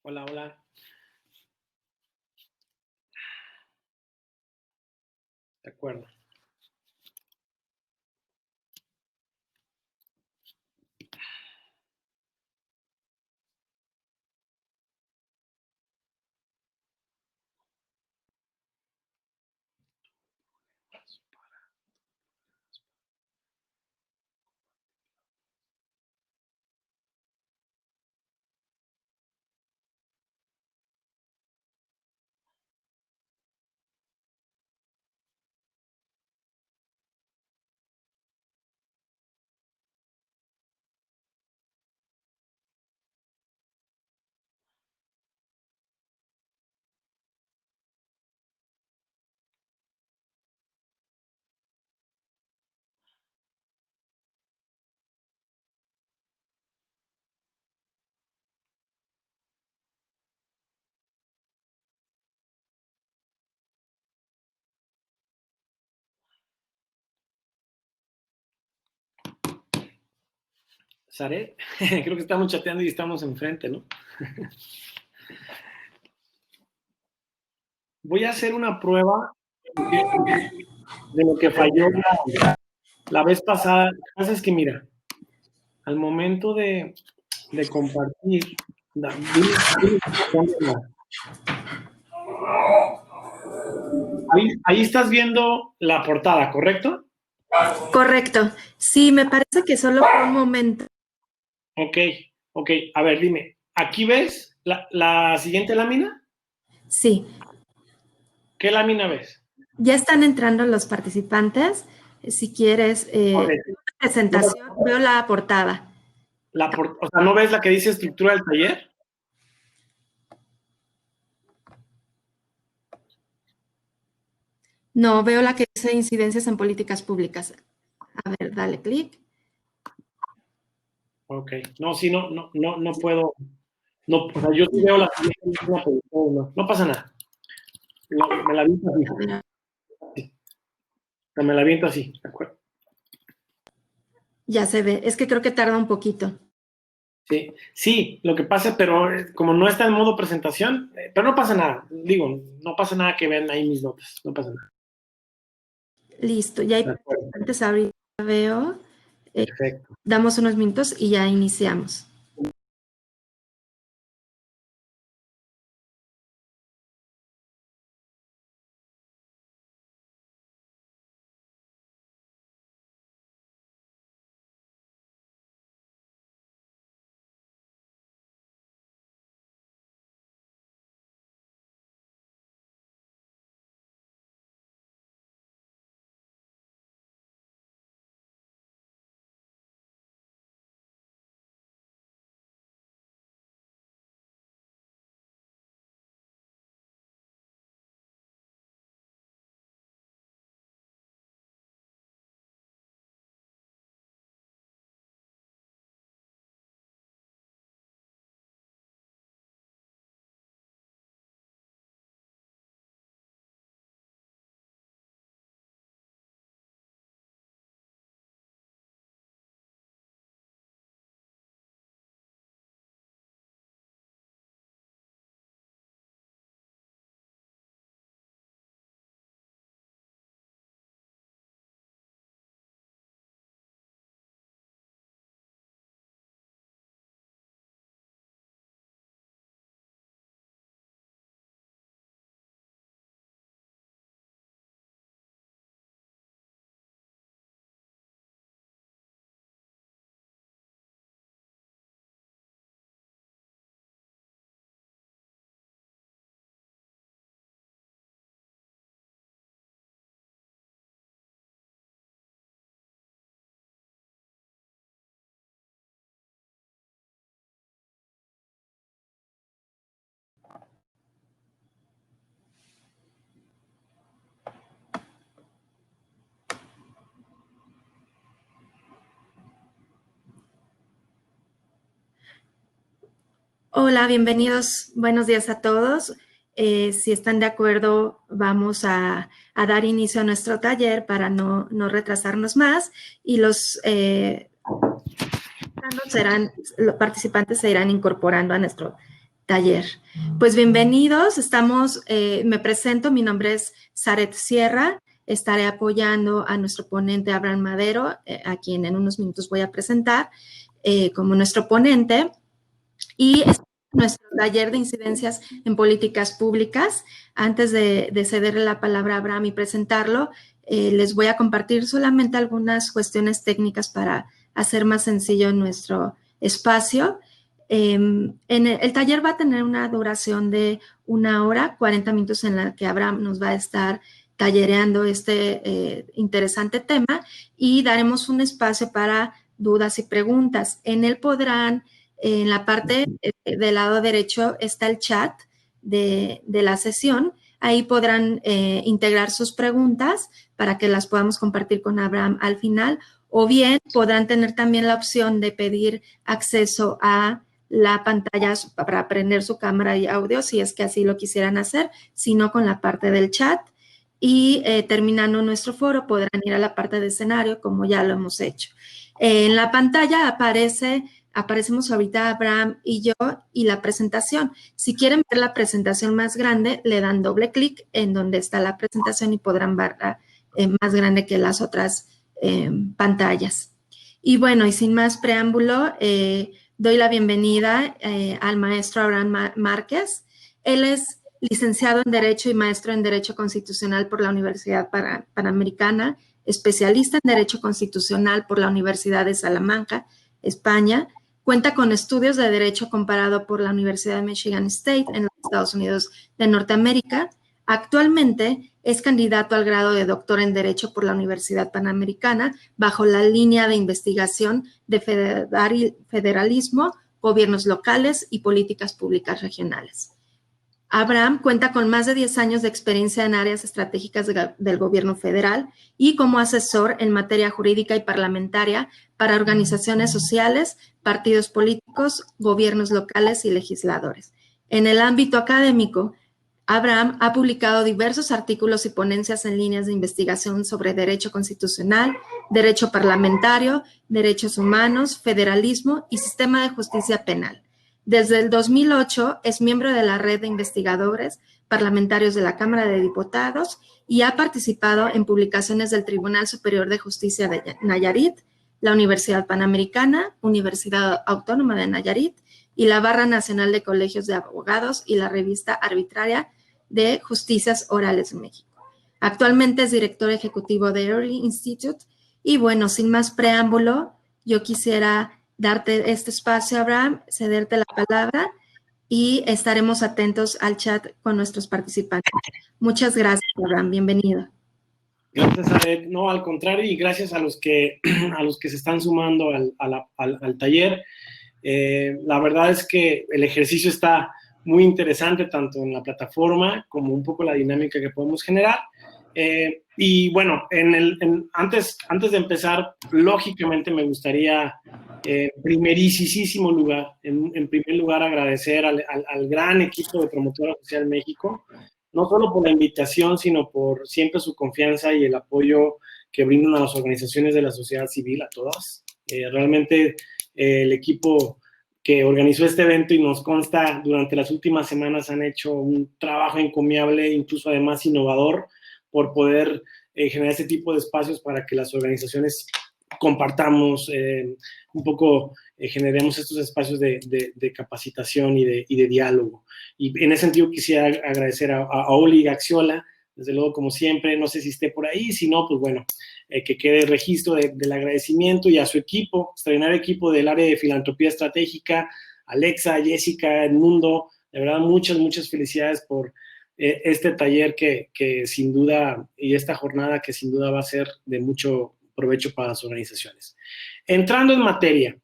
Hola, hola. De acuerdo. Sare, creo que estamos chateando y estamos enfrente, ¿no? Voy a hacer una prueba de lo que falló la vez pasada. Lo que pasa es que, mira, al momento de compartir, ahí estás viendo la portada, ¿correcto? Correcto. Sí, me parece que solo por un momento. Ok. A ver, dime, ¿aquí ves la siguiente lámina? Sí. ¿Qué lámina ves? Ya están entrando los participantes. Si quieres, Okay. una presentación, veo la portada. O sea, ¿no ves la que dice estructura del taller? No, veo la que dice incidencias en políticas públicas. A ver, dale clic. Ok. No, sí, no puedo. No, o sea, yo sí veo la siguiente lámina, pero no pasa nada. Me la aviento así. Me la aviento así, ¿de acuerdo? Ya se ve. Es que creo que tarda un poquito. Sí, lo que pasa, pero como no está en modo presentación, pero no pasa nada. Digo, no pasa nada que vean ahí mis notas. No pasa nada. Listo. Ya hay participantes ahorita, veo. Perfecto. Damos unos minutos y ya iniciamos. Hola, bienvenidos. Buenos días a todos. Si están de acuerdo, vamos a dar inicio a nuestro taller para no retrasarnos más y los participantes se irán incorporando a nuestro taller. Pues bienvenidos, me presento, mi nombre es Zaret Sierra, estaré apoyando a nuestro ponente Abraham Madero, a quien en unos minutos voy a presentar como nuestro ponente, y nuestro taller de incidencias en políticas públicas. Antes de cederle la palabra a Abraham y presentarlo, les voy a compartir solamente algunas cuestiones técnicas para hacer más sencillo nuestro espacio. El taller va a tener una duración de 1 hora, 40 minutos en la que Abraham nos va a estar tallereando este interesante tema y daremos un espacio para dudas y preguntas. En él podrán, en la parte del lado derecho está el chat de la sesión. Ahí podrán integrar sus preguntas para que las podamos compartir con Abraham al final, o bien podrán tener también la opción de pedir acceso a la pantalla para prender su cámara y audio, si es que así lo quisieran hacer, sino con la parte del chat. Y terminando nuestro foro, podrán ir a la parte de escenario, como ya lo hemos hecho. En la pantalla aparecemos ahorita Abraham y yo y la presentación. Si quieren ver la presentación más grande, le dan doble clic en donde está la presentación y podrán verla más grande que las otras pantallas. Y bueno, y sin más preámbulo, doy la bienvenida al maestro Abraham Márquez. Él es licenciado en Derecho y maestro en Derecho Constitucional por la Universidad Panamericana, especialista en Derecho Constitucional por la Universidad de Salamanca, España. Cuenta con estudios de Derecho comparado por la Universidad de Michigan State en los Estados Unidos de Norteamérica. Actualmente es candidato al grado de doctor en Derecho por la Universidad Panamericana bajo la línea de investigación de federalismo, gobiernos locales y políticas públicas regionales. Abraham cuenta con más de 10 años de experiencia en áreas estratégicas del gobierno federal y como asesor en materia jurídica y parlamentaria para organizaciones sociales, partidos políticos, gobiernos locales y legisladores. En el ámbito académico, Abraham ha publicado diversos artículos y ponencias en líneas de investigación sobre derecho constitucional, derecho parlamentario, derechos humanos, federalismo y sistema de justicia penal. Desde el 2008 es miembro de la red de investigadores parlamentarios de la Cámara de Diputados y ha participado en publicaciones del Tribunal Superior de Justicia de Nayarit, la Universidad Panamericana, Universidad Autónoma de Nayarit y la Barra Nacional de Colegios de Abogados y la revista arbitraria de Justicias Orales de México. Actualmente es director ejecutivo de Early Institute y bueno, sin más preámbulo, yo quisiera darte este espacio, Abraham, cederte la palabra y estaremos atentos al chat con nuestros participantes. Muchas gracias, Abraham. Bienvenido. Gracias, Zaret. No, al contrario, y gracias a los que se están sumando al taller. La verdad es que el ejercicio está muy interesante, tanto en la plataforma como un poco la dinámica que podemos generar. Y bueno, antes de empezar, lógicamente me gustaría, en primer lugar, agradecer al gran equipo de Promotora Social México, no solo por la invitación, sino por siempre su confianza y el apoyo que brindan a las organizaciones de la sociedad civil, a todas. Realmente el equipo que organizó este evento, y nos consta durante las últimas semanas, han hecho un trabajo encomiable, incluso además innovador, por poder generar este tipo de espacios para que las organizaciones compartamos un poco, generemos estos espacios de capacitación y de diálogo. Y en ese sentido quisiera agradecer a Oli Gaxiola, desde luego, como siempre, no sé si esté por ahí, si no, pues bueno, que quede registro del agradecimiento, y a su equipo, extraordinario equipo del área de filantropía estratégica, Alexa, Jessica, Edmundo, de verdad, muchas felicidades por este taller que sin duda, y esta jornada que sin duda va a ser de mucho provecho para las organizaciones. Entrando en materia,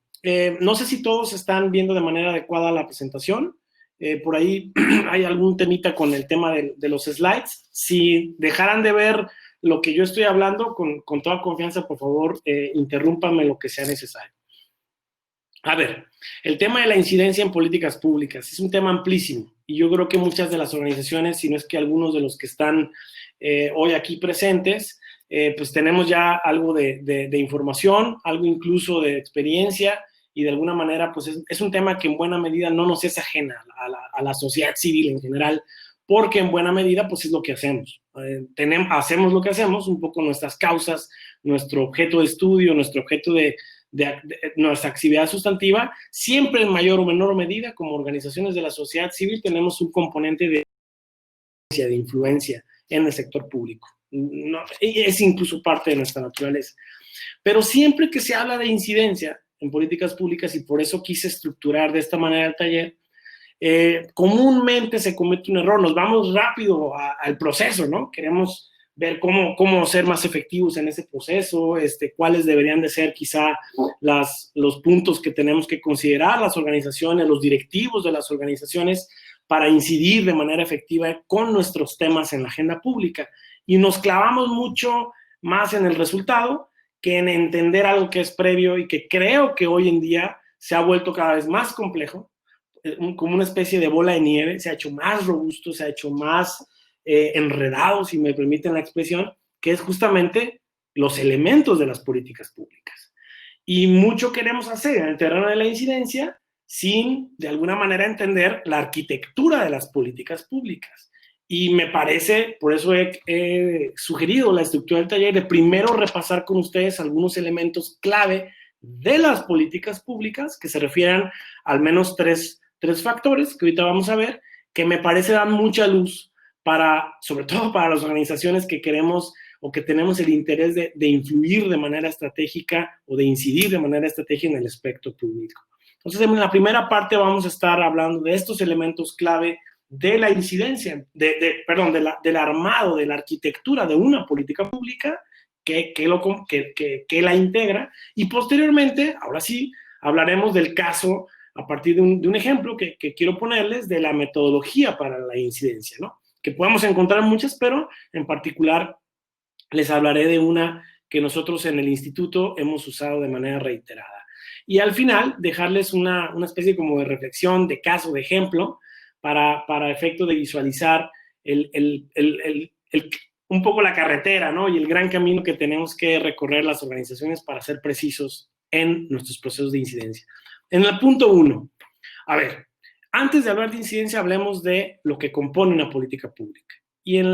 no sé si todos están viendo de manera adecuada la presentación. Por ahí hay algún temita con el tema de los slides. Si dejaran de ver lo que yo estoy hablando, con toda confianza, por favor, interrúmpanme lo que sea necesario. A ver, el tema de la incidencia en políticas públicas es un tema amplísimo, y yo creo que muchas de las organizaciones, si no es que algunos de los que están hoy aquí presentes, pues tenemos ya algo de información, algo incluso de experiencia, y de alguna manera pues es un tema que en buena medida no nos es ajena a la sociedad civil en general, porque en buena medida pues es lo que hacemos. Hacemos lo que hacemos, un poco nuestras causas, nuestro objeto de estudio, nuestro objeto de nuestra actividad sustantiva, siempre en mayor o menor medida, como organizaciones de la sociedad civil, tenemos un componente de influencia en el sector público. No, es incluso parte de nuestra naturaleza. Pero siempre que se habla de incidencia en políticas públicas, y por eso quise estructurar de esta manera el taller, comúnmente se comete un error, nos vamos rápido al proceso, ¿no? Queremos ver cómo ser más efectivos en ese proceso, cuáles deberían de ser quizá los puntos que tenemos que considerar las organizaciones, los directivos de las organizaciones para incidir de manera efectiva con nuestros temas en la agenda pública. Y nos clavamos mucho más en el resultado que en entender algo que es previo y que creo que hoy en día se ha vuelto cada vez más complejo, como una especie de bola de nieve, se ha hecho más robusto, se ha hecho más enredado, si me permiten la expresión, que es justamente los elementos de las políticas públicas. Y mucho queremos hacer en el terreno de la incidencia sin, de alguna manera, entender la arquitectura de las políticas públicas. Y me parece, por eso he sugerido la estructura del taller, de primero repasar con ustedes algunos elementos clave de las políticas públicas que se refieran al menos tres factores que ahorita vamos a ver, que me parece dan mucha luz sobre todo para las organizaciones que queremos o que tenemos el interés de influir de manera estratégica o de incidir de manera estratégica en el espectro público. Entonces, en la primera parte vamos a estar hablando de estos elementos clave de la incidencia, del armado, de la arquitectura de una política pública que la integra, y posteriormente, ahora sí, hablaremos del caso a partir de un ejemplo que quiero ponerles de la metodología para la incidencia, ¿no? Que podemos encontrar muchas, pero en particular les hablaré de una que nosotros en el instituto hemos usado de manera reiterada. Y al final, dejarles una especie como de reflexión, de caso, de ejemplo, para efecto de visualizar un poco la carretera, ¿no? Y el gran camino que tenemos que recorrer las organizaciones para ser precisos en nuestros procesos de incidencia. En el punto 1, a ver, antes de hablar de incidencia, hablemos de lo que compone una política pública. Y en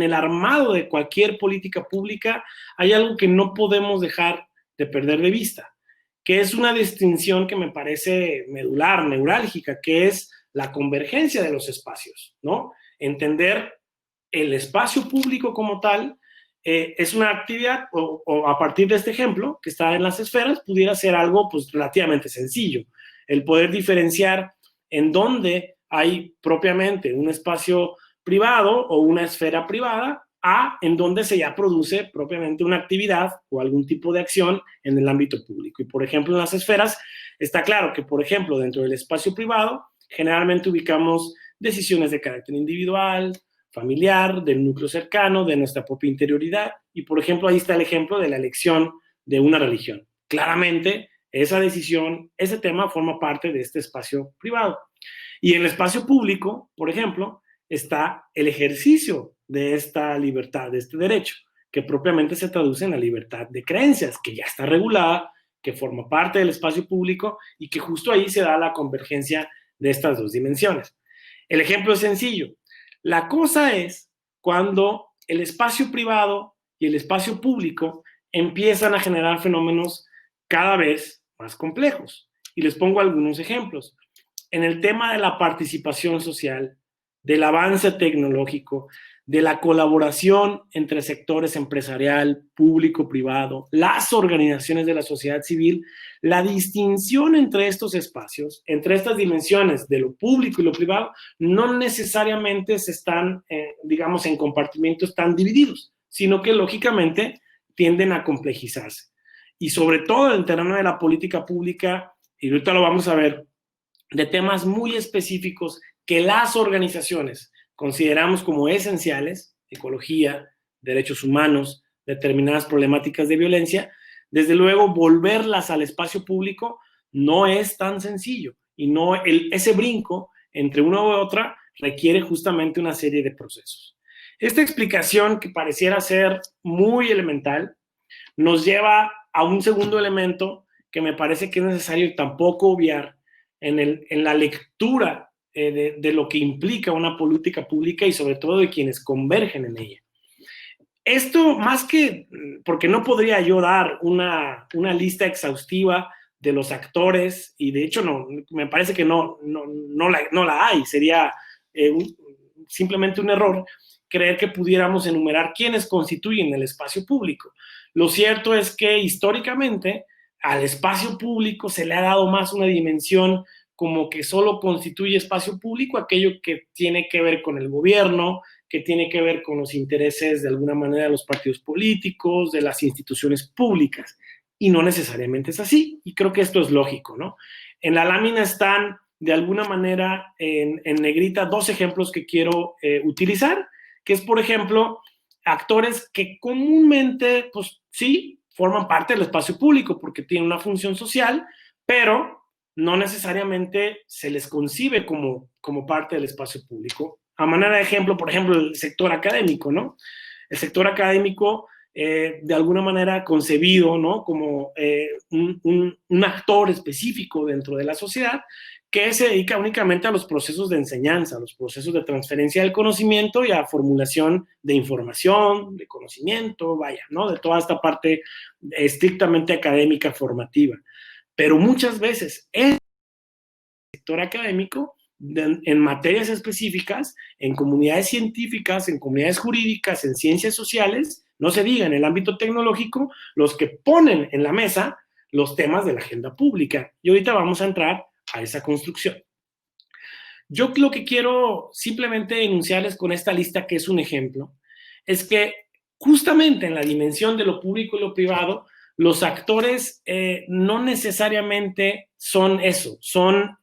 el armado de cualquier política pública hay algo que no podemos dejar de perder de vista, que es una distinción que me parece medular, neurálgica, que es la convergencia de los espacios, ¿no? Entender el espacio público como tal es una actividad, o a partir de este ejemplo, que está en las esferas, pudiera ser algo pues relativamente sencillo. El poder diferenciar en dónde hay propiamente un espacio privado o una esfera privada a en donde se ya produce propiamente una actividad o algún tipo de acción en el ámbito público. Y, por ejemplo, en las esferas está claro que, por ejemplo, dentro del espacio privado, generalmente ubicamos decisiones de carácter individual, familiar, del núcleo cercano, de nuestra propia interioridad. Y, por ejemplo, ahí está el ejemplo de la elección de una religión. Claramente, esa decisión, ese tema forma parte de este espacio privado. Y en el espacio público, por ejemplo, está el ejercicio de esta libertad, de este derecho, que propiamente se traduce en la libertad de creencias, que ya está regulada, que forma parte del espacio público y que justo ahí se da la convergencia de estas dos dimensiones. El ejemplo es sencillo. La cosa es cuando el espacio privado y el espacio público empiezan a generar fenómenos cada vez más complejos. Y les pongo algunos ejemplos. En el tema de la participación social, del avance tecnológico, de la colaboración entre sectores empresarial, público, privado, las organizaciones de la sociedad civil, la distinción entre estos espacios, entre estas dimensiones de lo público y lo privado, no necesariamente se están, digamos, en compartimentos tan divididos, sino que lógicamente tienden a complejizarse. Y sobre todo en el terreno de la política pública, y ahorita lo vamos a ver, de temas muy específicos que las organizaciones consideramos como esenciales, ecología, derechos humanos, determinadas problemáticas de violencia, desde luego volverlas al espacio público no es tan sencillo y ese brinco entre una u otra requiere justamente una serie de procesos. Esta explicación, que pareciera ser muy elemental, nos lleva a un segundo elemento que me parece que es necesario tampoco obviar en la lectura de lo que implica una política pública y sobre todo de quienes convergen en ella. Esto más que, porque no podría yo dar una lista exhaustiva de los actores, y de hecho no, me parece que no la hay, sería simplemente un error creer que pudiéramos enumerar quiénes constituyen el espacio público. Lo cierto es que históricamente al espacio público se le ha dado más una dimensión como que solo constituye espacio público aquello que tiene que ver con el gobierno, que tiene que ver con los intereses de alguna manera de los partidos políticos, de las instituciones públicas. Y no necesariamente es así. Y creo que esto es lógico, ¿no? En la lámina están, de alguna manera, en negrita, dos ejemplos que quiero utilizar, que es, por ejemplo, actores que comúnmente, pues sí, forman parte del espacio público porque tienen una función social, pero no necesariamente se les concibe como parte del espacio público. A manera de ejemplo, por ejemplo, el sector académico, ¿no? El sector académico, de alguna manera concebido, ¿no? Como un actor específico dentro de la sociedad que se dedica únicamente a los procesos de enseñanza, a los procesos de transferencia del conocimiento y a formulación de información, de conocimiento, vaya, ¿no? De toda esta parte estrictamente académica formativa. Pero muchas veces el sector académico, en materias específicas, en comunidades científicas, en comunidades jurídicas, en ciencias sociales, no se diga en el ámbito tecnológico, los que ponen en la mesa los temas de la agenda pública. Y ahorita vamos a entrar a esa construcción. Yo lo que quiero simplemente enunciarles con esta lista, que es un ejemplo, es que justamente en la dimensión de lo público y lo privado, los actores no necesariamente son eso, son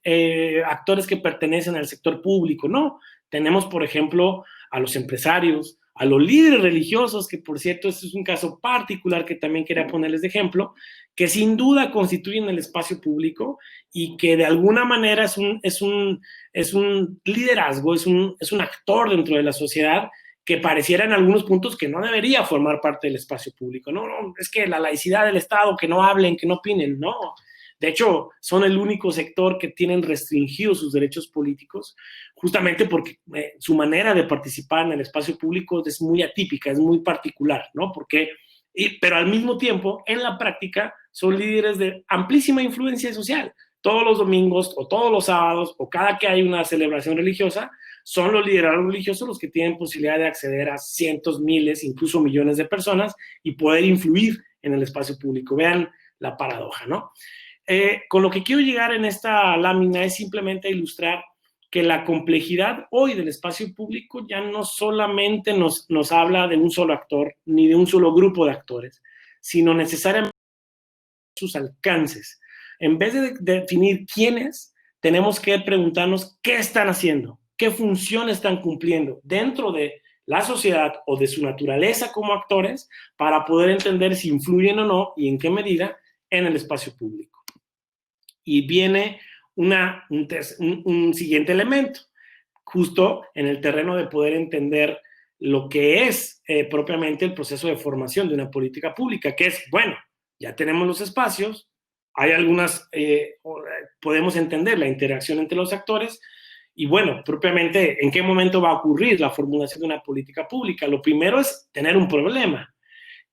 actores que pertenecen al sector público, no. Tenemos, por ejemplo, a los empresarios, a los líderes religiosos, que por cierto, este es un caso particular que también quería ponerles de ejemplo, que sin duda constituyen el espacio público y que de alguna manera es un liderazgo, es un actor dentro de la sociedad que pareciera en algunos puntos que no debería formar parte del espacio público. No, es que la laicidad del Estado, que no hablen, que no opinen, no. De hecho, son el único sector que tienen restringidos sus derechos políticos, justamente porque su manera de participar en el espacio público es muy atípica, es muy particular, ¿no? Pero al mismo tiempo, en la práctica, son líderes de amplísima influencia social. Todos los domingos o todos los sábados o cada que hay una celebración religiosa, son los liderazgos religiosos los que tienen posibilidad de acceder a cientos, miles, incluso millones de personas y poder influir en el espacio público. Vean la paradoja, ¿no? Con lo que quiero llegar en esta lámina es simplemente ilustrar que la complejidad hoy del espacio público ya no solamente nos habla de un solo actor ni de un solo grupo de actores, sino necesariamente sus alcances. En vez de definir quiénes, tenemos que preguntarnos qué están haciendo, qué función están cumpliendo dentro de la sociedad o de su naturaleza como actores para poder entender si influyen o no y en qué medida en el espacio público. Y viene un siguiente elemento, justo en el terreno de poder entender lo que es propiamente el proceso de formación de una política pública, que es, bueno, ya tenemos los espacios, hay algunas, podemos entender la interacción entre los actores, y bueno, propiamente, ¿en qué momento va a ocurrir la formulación de una política pública? Lo primero es tener un problema,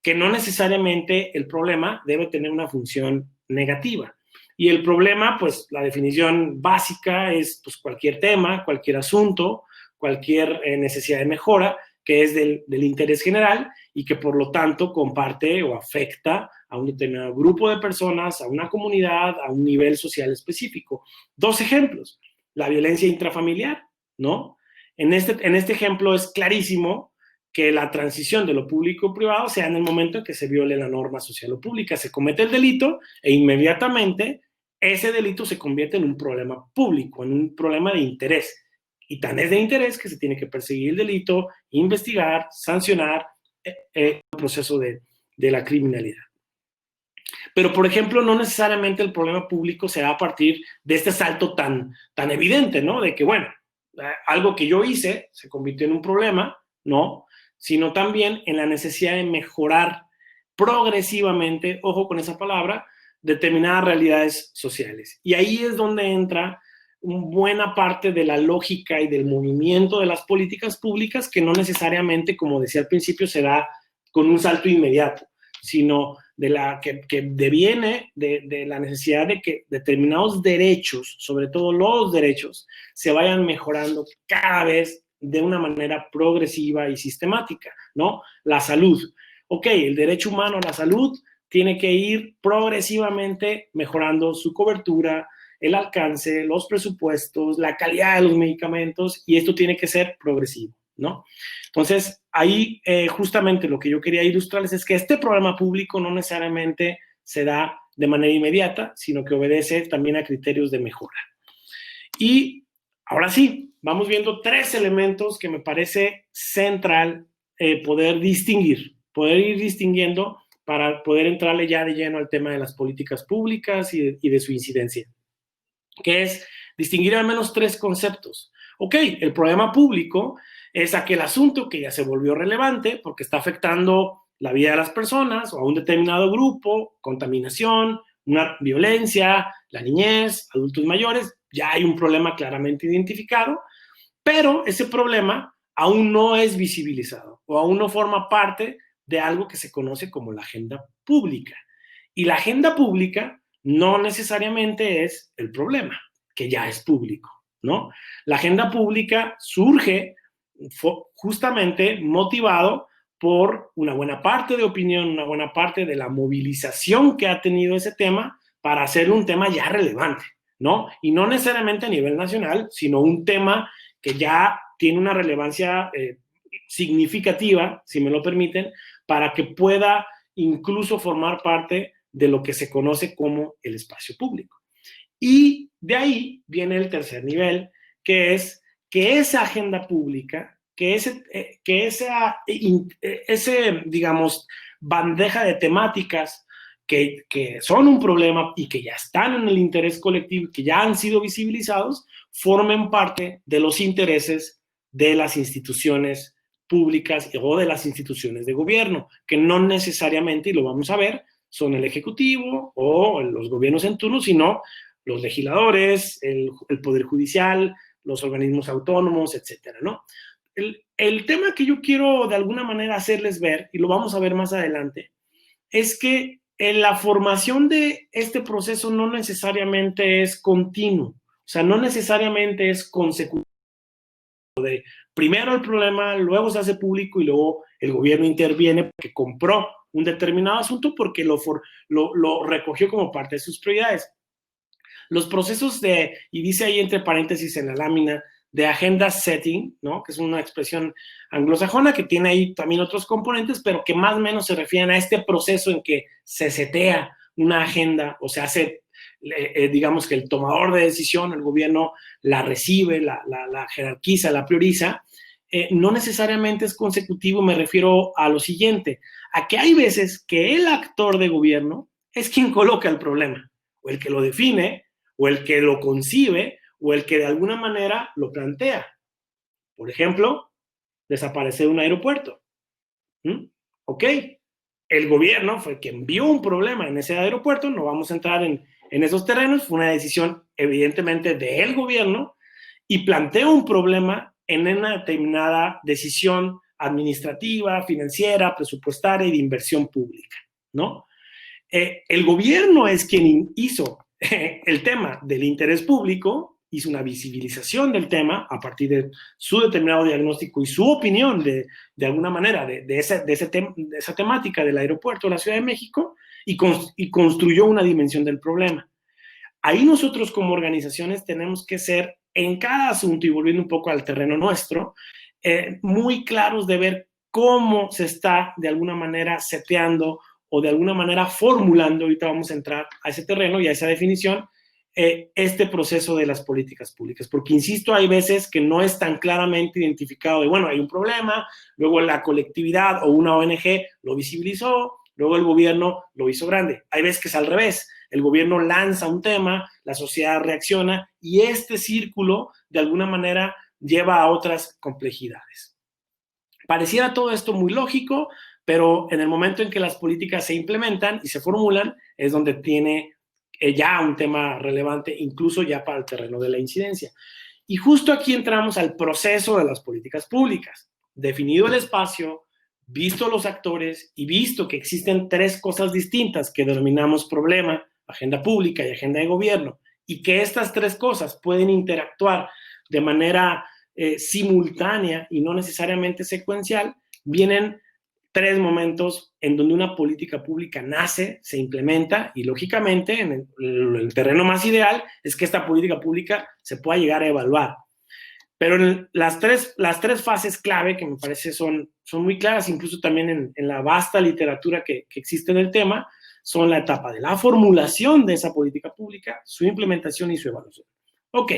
que no necesariamente el problema debe tener una función negativa. Y el problema, pues la definición básica es pues, cualquier tema, cualquier asunto, cualquier necesidad de mejora que es del interés general y que por lo tanto comparte o afecta a un determinado grupo de personas, a una comunidad, a un nivel social específico. Dos ejemplos. La violencia intrafamiliar, ¿no? En este ejemplo es clarísimo que la transición de lo público a privado sea en el momento en que se viole la norma social o pública. Se comete el delito e inmediatamente ese delito se convierte en un problema público, en un problema de interés. Y tan es de interés que se tiene que perseguir el delito, investigar, sancionar el proceso de la criminalidad. Pero, por ejemplo, no necesariamente el problema público se da a partir de este salto tan evidente, ¿no? De que, bueno, algo que yo hice se convirtió en un problema, ¿no? Sino también en la necesidad de mejorar progresivamente, ojo con esa palabra, determinadas realidades sociales. Y ahí es donde entra buena parte de la lógica y del movimiento de las políticas públicas, que no necesariamente, como decía al principio, se da con un salto inmediato, sino de la que deviene de la necesidad de que determinados derechos, sobre todo los derechos, se vayan mejorando cada vez de una manera progresiva y sistemática, ¿no? La salud. Ok, el derecho humano a la salud tiene que ir progresivamente mejorando su cobertura, el alcance, los presupuestos, la calidad de los medicamentos, y esto tiene que ser progresivo, ¿no? Entonces, ahí justamente lo que yo quería ilustrarles es que este programa público no necesariamente se da de manera inmediata, sino que obedece también a criterios de mejora. Y ahora sí, vamos viendo 3 elementos que me parece central poder ir distinguiendo para poder entrarle ya de lleno al tema de las políticas públicas y de su incidencia, que es distinguir al menos 3 conceptos. Ok, el problema público es aquel asunto que ya se volvió relevante porque está afectando la vida de las personas o a un determinado grupo, contaminación, una violencia, la niñez, adultos mayores, ya hay un problema claramente identificado, pero ese problema aún no es visibilizado o aún no forma parte de algo que se conoce como la agenda pública. Y la agenda pública no necesariamente es el problema, que ya es público, ¿no? La agenda pública surge justamente motivado por una buena parte de opinión, una buena parte de la movilización que ha tenido ese tema para hacerlo un tema ya relevante, ¿no? Y no necesariamente a nivel nacional, sino un tema que ya tiene una relevancia significativa, si me lo permiten, para que pueda incluso formar parte de lo que se conoce como el espacio público. Y de ahí viene el tercer nivel, que es que esa agenda pública, que esa, digamos, bandeja de temáticas que son un problema y que ya están en el interés colectivo, que ya han sido visibilizados, formen parte de los intereses de las instituciones públicas o de las instituciones de gobierno, que no necesariamente, y lo vamos a ver, son el Ejecutivo o los gobiernos en turno, sino los legisladores, el Poder Judicial, los organismos autónomos, etcétera, ¿no? El tema que yo quiero de alguna manera hacerles ver, y lo vamos a ver más adelante, es que en la formación de este proceso no necesariamente es continuo, o sea, no necesariamente es consecutivo de primero el problema, luego se hace público y luego el gobierno interviene porque compró un determinado asunto porque lo recogió como parte de sus prioridades. Los procesos y dice ahí entre paréntesis en la lámina, de agenda setting, ¿no? Que es una expresión anglosajona que tiene ahí también otros componentes, pero que más o menos se refieren a este proceso en que se setea una agenda o se hace, digamos que el tomador de decisión, el gobierno la recibe, la jerarquiza, la prioriza. No necesariamente es consecutivo, me refiero a lo siguiente, a que hay veces que el actor de gobierno es quien coloca el problema, o el que lo define, o el que lo concibe, o el que de alguna manera lo plantea. Por ejemplo, desaparecer un aeropuerto. Ok, el gobierno fue quien vio un problema en ese aeropuerto, no vamos a entrar en esos terrenos, fue una decisión evidentemente del gobierno y plantea un problema en una determinada decisión administrativa, financiera, presupuestaria y de inversión pública, ¿no? El gobierno es quien hizo el tema del interés público, hizo una visibilización del tema a partir de su determinado diagnóstico y su opinión de alguna manera de esa temática del aeropuerto de la Ciudad de México y construyó una dimensión del problema. Ahí nosotros como organizaciones tenemos que ser en cada asunto, y volviendo un poco al terreno nuestro, muy claros de ver cómo se está de alguna manera seteando o de alguna manera formulando, ahorita vamos a entrar a ese terreno y a esa definición, este proceso de las políticas públicas. Porque, insisto, hay veces que no es tan claramente identificado de, bueno, hay un problema, luego la colectividad o una ONG lo visibilizó, luego el gobierno lo hizo grande. Hay veces que es al revés. El gobierno lanza un tema, la sociedad reacciona y este círculo, de alguna manera, lleva a otras complejidades. Pareciera todo esto muy lógico, pero en el momento en que las políticas se implementan y se formulan, es donde tiene ya un tema relevante, incluso ya para el terreno de la incidencia. Y justo aquí entramos al proceso de las políticas públicas. Definido el espacio, visto los actores y visto que existen tres cosas distintas que denominamos problema, agenda pública y agenda de gobierno, y que estas tres cosas pueden interactuar de manera simultánea y no necesariamente secuencial, vienen tres momentos en donde una política pública nace, se implementa y lógicamente en el terreno más ideal es que esta política pública se pueda llegar a evaluar. Pero en las tres fases clave que me parece son muy claras, incluso también en la vasta literatura que existe en el tema, son la etapa de la formulación de esa política pública, su implementación y su evaluación. Ok,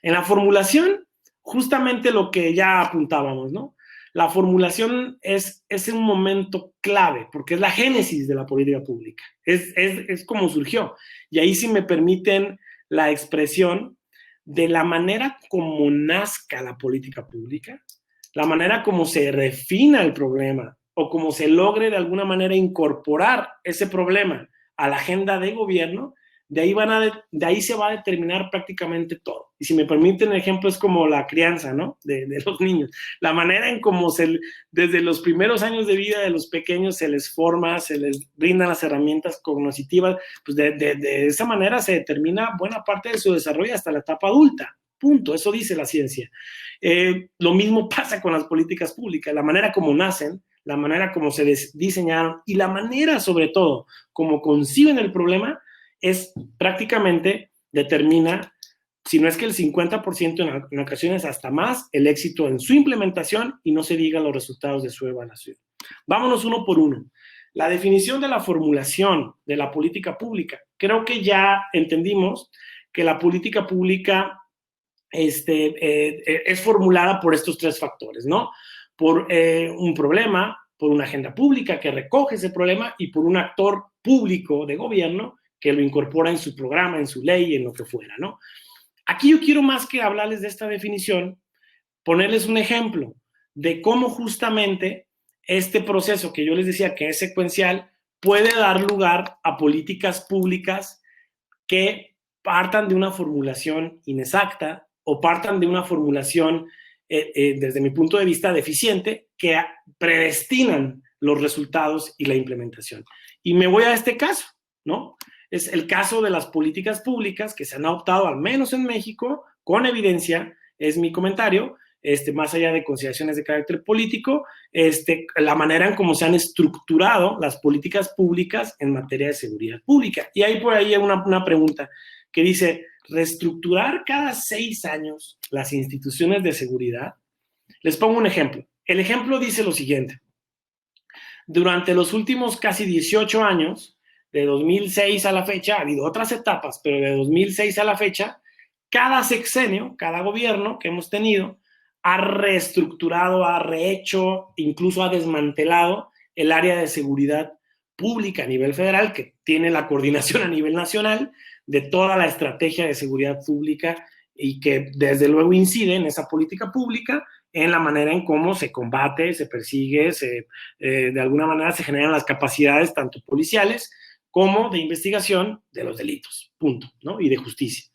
en la formulación, justamente lo que ya apuntábamos, ¿no? La formulación es un momento clave, porque es la génesis de la política pública, es como surgió. Y ahí, si me permiten la expresión, de la manera como nazca la política pública, la manera como se refina el problema o como se logre de alguna manera incorporar ese problema a la agenda de gobierno, de ahí se va a determinar prácticamente todo. Y si me permiten, el ejemplo es como la crianza, ¿no? De los niños. La manera en cómo desde los primeros años de vida de los pequeños se les forma, se les brindan las herramientas cognitivas, pues de esa manera se determina buena parte de su desarrollo hasta la etapa adulta. Punto. Eso dice la ciencia. Lo mismo pasa con las políticas públicas. La manera como nacen, la manera como se diseñaron y la manera, sobre todo, como conciben el problema, es prácticamente determina, si no es que el 50%, en ocasiones hasta más, el éxito en su implementación y no se diga los resultados de su evaluación. Vámonos uno por uno. La definición de la formulación de la política pública. Creo que ya entendimos que la política pública es formulada por estos tres factores, ¿no? Por un problema, por una agenda pública que recoge ese problema y por un actor público de gobierno que lo incorpora en su programa, en su ley, en lo que fuera, ¿no? Aquí yo quiero, más que hablarles de esta definición, ponerles un ejemplo de cómo justamente este proceso que yo les decía que es secuencial puede dar lugar a políticas públicas que partan de una formulación inexacta o partan de una formulación, desde mi punto de vista, deficiente, que predestinan los resultados y la implementación. Y me voy a este caso, ¿no? Es el caso de las políticas públicas que se han adoptado, al menos en México, con evidencia, es mi comentario, más allá de consideraciones de carácter político, la manera en cómo se han estructurado las políticas públicas en materia de seguridad pública. Y hay por ahí una pregunta que dice, ¿reestructurar cada 6 años las instituciones de seguridad? Les pongo un ejemplo. El ejemplo dice lo siguiente. Durante los últimos casi 18 años, de 2006 a la fecha, ha habido otras etapas, pero de 2006 a la fecha, cada sexenio, cada gobierno que hemos tenido, ha reestructurado, ha rehecho, incluso ha desmantelado el área de seguridad pública a nivel federal, que tiene la coordinación a nivel nacional de toda la estrategia de seguridad pública y que desde luego incide en esa política pública, en la manera en cómo se combate, se persigue, de alguna manera se generan las capacidades tanto policiales como de investigación de los delitos, punto, ¿no? Y de justicia.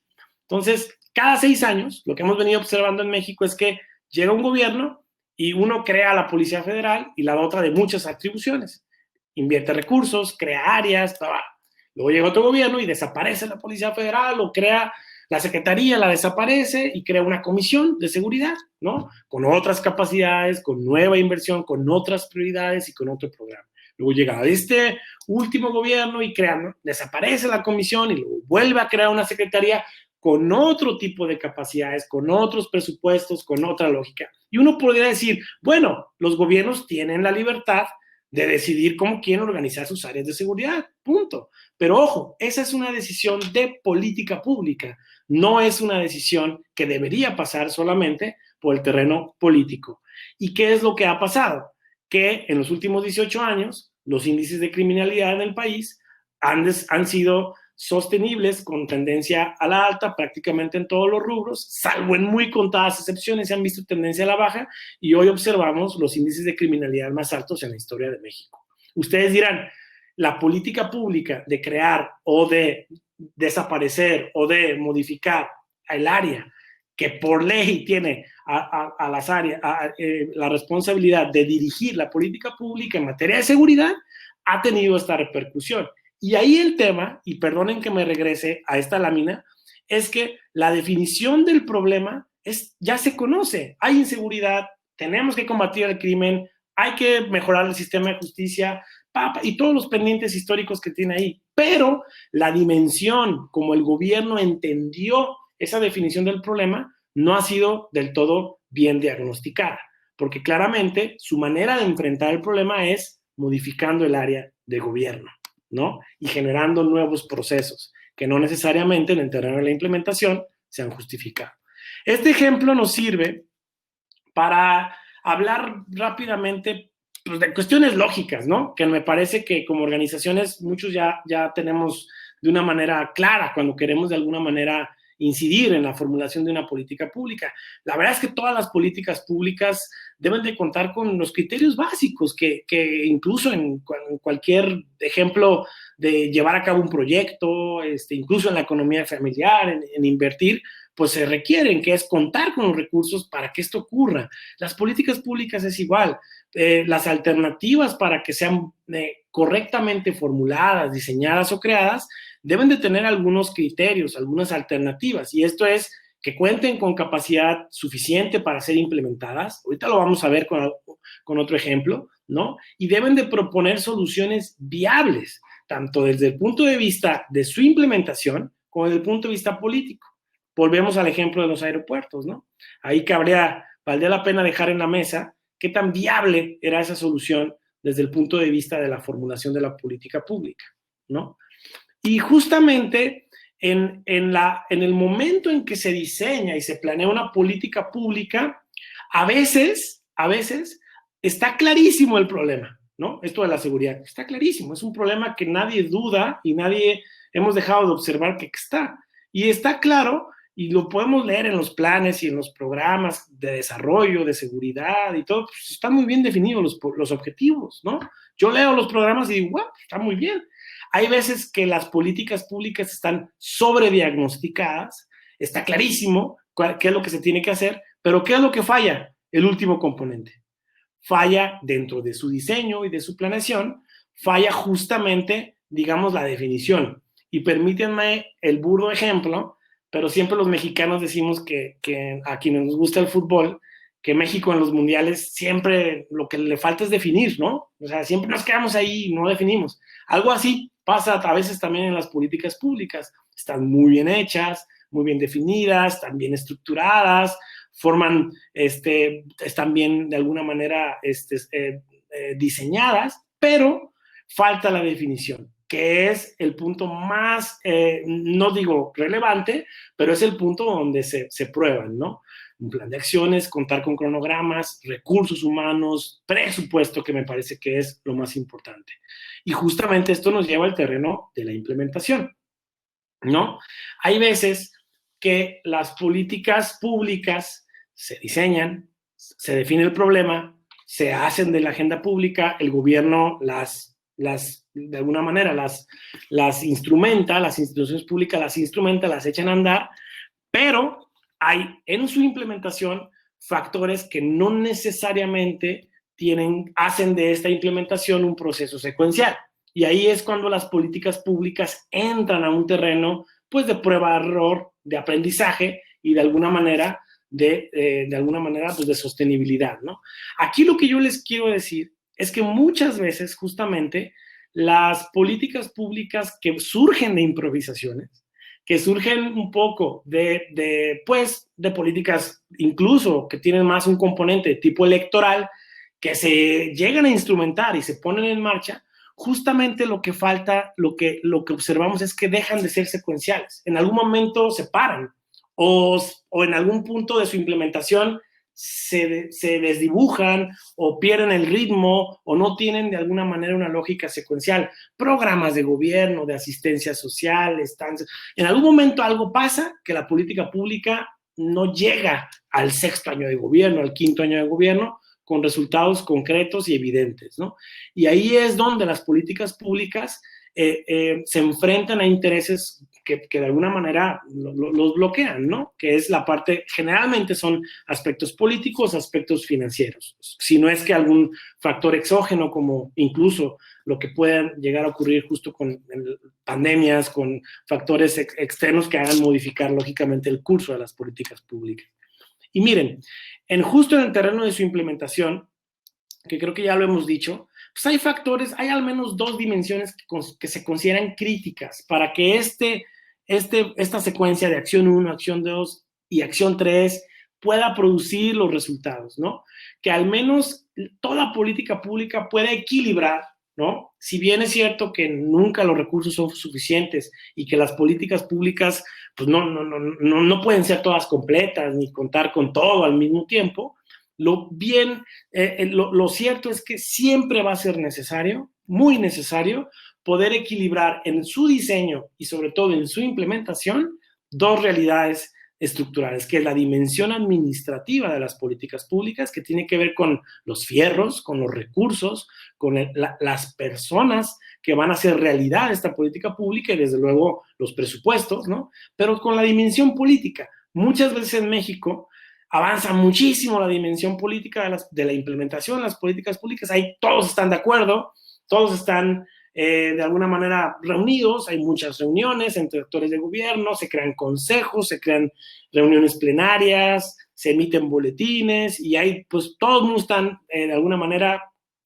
Entonces, cada 6 años, lo que hemos venido observando en México es que llega un gobierno y uno crea la Policía Federal y la otra de muchas atribuciones. Invierte recursos, crea áreas, trabaja. Luego llega otro gobierno y desaparece la Policía Federal o crea la Secretaría, la desaparece y crea una comisión de seguridad, ¿no? Con otras capacidades, con nueva inversión, con otras prioridades y con otro programa. Luego llega este último gobierno y desaparece la comisión y luego vuelve a crear una secretaría con otro tipo de capacidades, con otros presupuestos, con otra lógica. Y uno podría decir, bueno, los gobiernos tienen la libertad de decidir cómo quieren organizar sus áreas de seguridad, punto. Pero ojo, esa es una decisión de política pública, no es una decisión que debería pasar solamente por el terreno político. ¿Y qué es lo que ha pasado? Que en los últimos 18 años los índices de criminalidad en el país han sido sostenibles con tendencia a la alta prácticamente en todos los rubros, salvo en muy contadas excepciones se han visto tendencia a la baja, y hoy observamos los índices de criminalidad más altos en la historia de México. Ustedes dirán, la política pública de crear o de desaparecer o de modificar el área que por ley tiene a las áreas la responsabilidad de dirigir la política pública en materia de seguridad, ha tenido esta repercusión. Y ahí el tema, y perdonen que me regrese a esta lámina, es que la definición del problema ya se conoce. Hay inseguridad, tenemos que combatir el crimen, hay que mejorar el sistema de justicia y todos los pendientes históricos que tiene ahí. Pero la dimensión, como el gobierno entendió esa definición del problema, no ha sido del todo bien diagnosticada, porque claramente su manera de enfrentar el problema es modificando el área de gobierno, ¿no? Y generando nuevos procesos que no necesariamente en el terreno de la implementación se han justificado. Este ejemplo nos sirve para hablar rápidamente pues, de cuestiones lógicas, ¿no? Que me parece que como organizaciones muchos ya tenemos de una manera clara cuando queremos de alguna manera incidir en la formulación de una política pública. La verdad es que todas las políticas públicas deben de contar con los criterios básicos que incluso en cualquier ejemplo de llevar a cabo un proyecto, incluso en la economía familiar, en invertir, pues se requieren, que es contar con los recursos para que esto ocurra. Las políticas públicas es igual. Las alternativas para que sean correctamente formuladas, diseñadas o creadas, deben de tener algunos criterios, algunas alternativas, y esto es que cuenten con capacidad suficiente para ser implementadas. Ahorita lo vamos a ver con otro ejemplo, ¿no? Y deben de proponer soluciones viables, tanto desde el punto de vista de su implementación como desde el punto de vista político. Volvemos al ejemplo de los aeropuertos, ¿no? Ahí valdría la pena dejar en la mesa qué tan viable era esa solución desde el punto de vista de la formulación de la política pública, ¿no? Y justamente en el momento en que se diseña y se planea una política pública, a veces está clarísimo el problema, ¿no? Esto de la seguridad, está clarísimo, es un problema que nadie duda y nadie hemos dejado de observar que está. Y está claro, y lo podemos leer en los planes y en los programas de desarrollo, de seguridad y todo, pues están muy bien definidos los objetivos, ¿no? Yo leo los programas y digo, wow, está muy bien. Hay veces que las políticas públicas están sobrediagnosticadas, está clarísimo qué es lo que se tiene que hacer, pero ¿qué es lo que falla? El último componente. Falla dentro de su diseño y de su planeación, falla justamente, digamos, la definición. Y permítanme el burdo ejemplo, pero siempre los mexicanos decimos que a quienes nos gusta el fútbol, que México en los mundiales siempre lo que le falta es definir, ¿no? O sea, siempre nos quedamos ahí y no definimos. Algo así pasa a veces también en las políticas públicas. Están muy bien hechas, muy bien definidas, están bien estructuradas, están bien de alguna manera diseñadas, pero falta la definición, que es el punto más, no digo relevante, pero es el punto donde se prueban, ¿no? Un plan de acciones, contar con cronogramas, recursos humanos, presupuesto, que me parece que es lo más importante. Y justamente esto nos lleva al terreno de la implementación, ¿no? Hay veces que las políticas públicas se diseñan, se define el problema, se hacen de la agenda pública, el gobierno de alguna manera las instrumenta, las instituciones públicas las instrumenta, las echan a andar, pero hay en su implementación factores que no necesariamente hacen de esta implementación un proceso secuencial. Y ahí es cuando las políticas públicas entran a un terreno pues de prueba-error, de aprendizaje y de alguna manera pues de sostenibilidad, ¿no? Aquí lo que yo les quiero decir es que muchas veces justamente las políticas públicas que surgen de improvisaciones, que surgen un poco de políticas incluso que tienen más un componente de tipo electoral, que se llegan a instrumentar y se ponen en marcha, justamente lo que falta, lo que observamos es que dejan de ser secuenciales. En algún momento se paran o en algún punto de su implementación se desdibujan o pierden el ritmo o no tienen de alguna manera una lógica secuencial. Programas de gobierno, de asistencia social, estancias. En algún momento algo pasa que la política pública no llega al 6º año de gobierno, al 5º año de gobierno, con resultados concretos y evidentes, ¿no? Y ahí es donde las políticas públicas se enfrentan a intereses que de alguna manera los bloquean, ¿no? Que es la parte, generalmente son aspectos políticos, aspectos financieros. Si no es que algún factor exógeno, como incluso lo que pueda llegar a ocurrir justo con pandemias, con factores externos que hagan modificar lógicamente el curso de las políticas públicas. Y miren, justo en el terreno de su implementación, que creo que ya lo hemos dicho, pues hay factores, hay al menos 2 dimensiones que se consideran críticas para que esta secuencia de acción 1, acción 2 y acción 3 pueda producir los resultados, ¿no? Que al menos toda política pública pueda equilibrar, ¿no? Si bien es cierto que nunca los recursos son suficientes y que las políticas públicas pues no pueden ser todas completas ni contar con todo al mismo tiempo, lo cierto es que siempre va a ser necesario, muy necesario, poder equilibrar en su diseño y sobre todo en su implementación 2 realidades estructurales, que es la dimensión administrativa de las políticas públicas, que tiene que ver con los fierros, con los recursos, con las personas que van a hacer realidad esta política pública y desde luego los presupuestos, ¿no? Pero con la dimensión política. Muchas veces en México avanza muchísimo la dimensión política de la implementación de las políticas públicas. Ahí todos están de acuerdo, todos están de alguna manera reunidos, hay muchas reuniones entre actores de gobierno, se crean consejos, se crean reuniones plenarias, se emiten boletines y ahí pues todos están de alguna manera